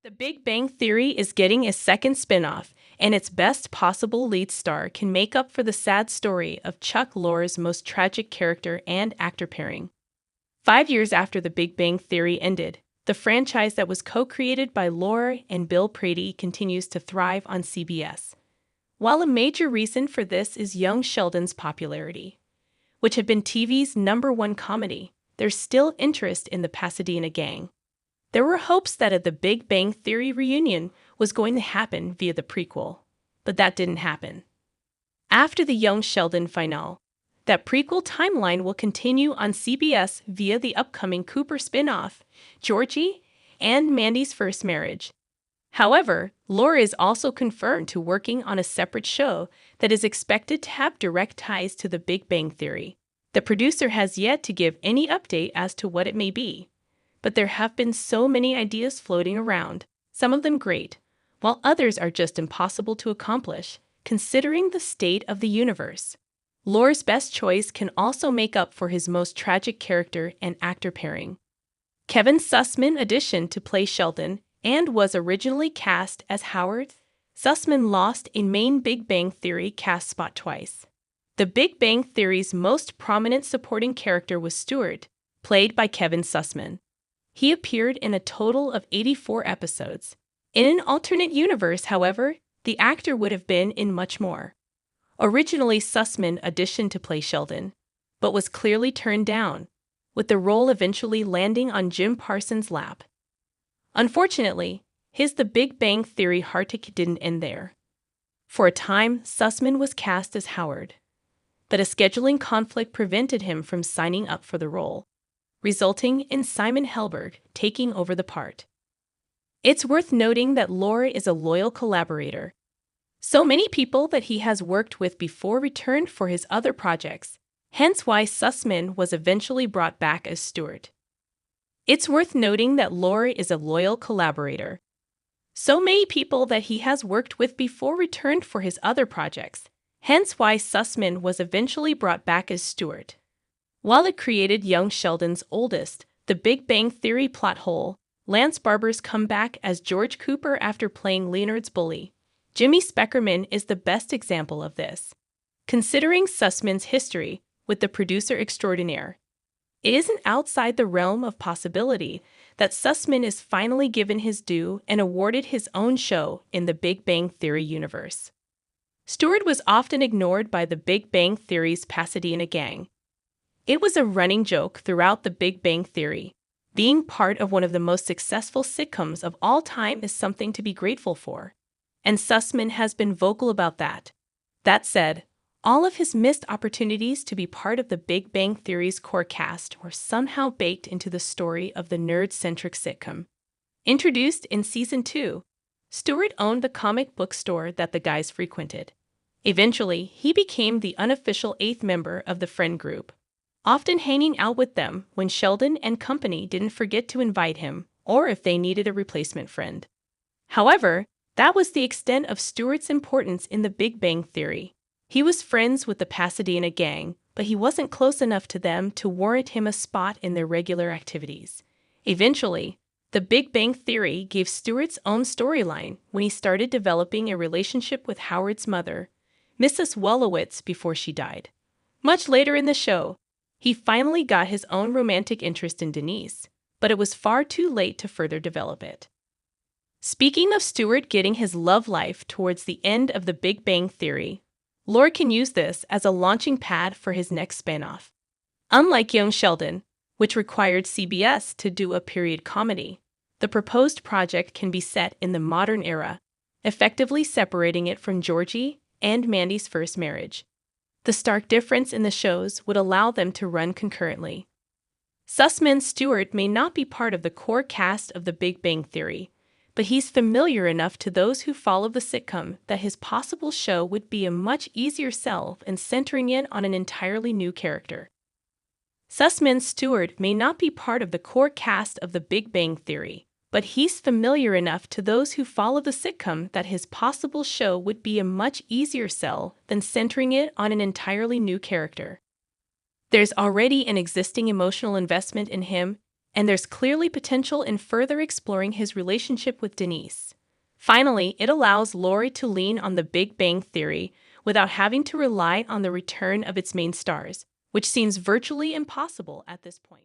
The Big Bang Theory is getting a second spin-off, and its best possible lead star can make up for the sad story of Chuck Lorre's most tragic character and actor pairing. 5 years after The Big Bang Theory ended, the franchise that was co-created by Lorre and Bill Prady continues to thrive on CBS. While a major reason for this is young Sheldon's popularity, which had been TV's #1 comedy, there's still interest in the Pasadena gang. There were hopes that The Big Bang Theory reunion was going to happen via the prequel, but that didn't happen. After the Young Sheldon finale, that prequel timeline will continue on CBS via the upcoming Cooper spin-off, Georgie and Mandy's First Marriage. However, Lorre is also confirmed to working on a separate show that is expected to have direct ties to The Big Bang Theory. The producer has yet to give any update as to what it may be. But there have been so many ideas floating around, some of them great, while others are just impossible to accomplish, considering the state of the universe. Lorre's best choice can also make up for his most tragic character and actor pairing. Kevin Sussman auditioned to play Sheldon and was originally cast as Howard. Sussman lost a main Big Bang Theory cast spot twice. The Big Bang Theory's most prominent supporting character was Stuart, played by Kevin Sussman. He appeared in a total of 84 episodes. In an alternate universe, however, the actor would have been in much more. Originally, Sussman auditioned to play Sheldon, but was clearly turned down, with the role eventually landing on Jim Parsons' lap. Unfortunately, his The Big Bang Theory heartache didn't end there. For a time, Sussman was cast as Howard, but a scheduling conflict prevented him from signing up for the role, resulting in Simon Helberg taking over the part. It's worth noting that Lorre is a loyal collaborator. So many people that he has worked with before returned for his other projects, hence why Sussman was eventually brought back as Stuart. It's worth noting that Lorre is a loyal collaborator. So many people that he has worked with before returned for his other projects, hence why Sussman was eventually brought back as Stuart. While it created young Sheldon's oldest, The Big Bang Theory plot hole, Lance Barber's comeback as George Cooper after playing Leonard's bully, Jimmy Speckerman is the best example of this. Considering Sussman's history with the producer extraordinaire, it isn't outside the realm of possibility that Sussman is finally given his due and awarded his own show in the Big Bang Theory universe. Stewart was often ignored by the Big Bang Theory's Pasadena gang. It was a running joke throughout the Big Bang Theory. Being part of one of the most successful sitcoms of all time is something to be grateful for, and Sussman has been vocal about that. That said, all of his missed opportunities to be part of the Big Bang Theory's core cast were somehow baked into the story of the nerd-centric sitcom. Introduced in Season 2, Stewart owned the comic book store that the guys frequented. Eventually, he became the unofficial 8th member of the friend group, often hanging out with them when Sheldon and company didn't forget to invite him or if they needed a replacement friend. However, that was the extent of Stewart's importance in the Big Bang Theory. He was friends with the Pasadena gang, but he wasn't close enough to them to warrant him a spot in their regular activities. Eventually, the Big Bang Theory gave Stewart's own storyline when he started developing a relationship with Howard's mother, Mrs. Wolowitz, before she died. Much later in the show, he finally got his own romantic interest in Denise, but it was far too late to further develop it. Speaking of Stewart getting his love life towards the end of the Big Bang Theory, Lorre can use this as a launching pad for his next spinoff. Unlike Young Sheldon, which required CBS to do a period comedy, the proposed project can be set in the modern era, effectively separating it from Georgie and Mandy's First Marriage. The stark difference in the shows would allow them to run concurrently. Sussman Stewart may not be part of the core cast of The Big Bang Theory, but he's familiar enough to those who follow the sitcom that his possible show would be a much easier sell than centering in on an entirely new character. Sussman Stewart may not be part of the core cast of The Big Bang Theory, but he's familiar enough to those who follow the sitcom that his possible show would be a much easier sell than centering it on an entirely new character. There's already an existing emotional investment in him, and there's clearly potential in further exploring his relationship with Denise. Finally, it allows Laurie to lean on the Big Bang Theory without having to rely on the return of its main stars, which seems virtually impossible at this point.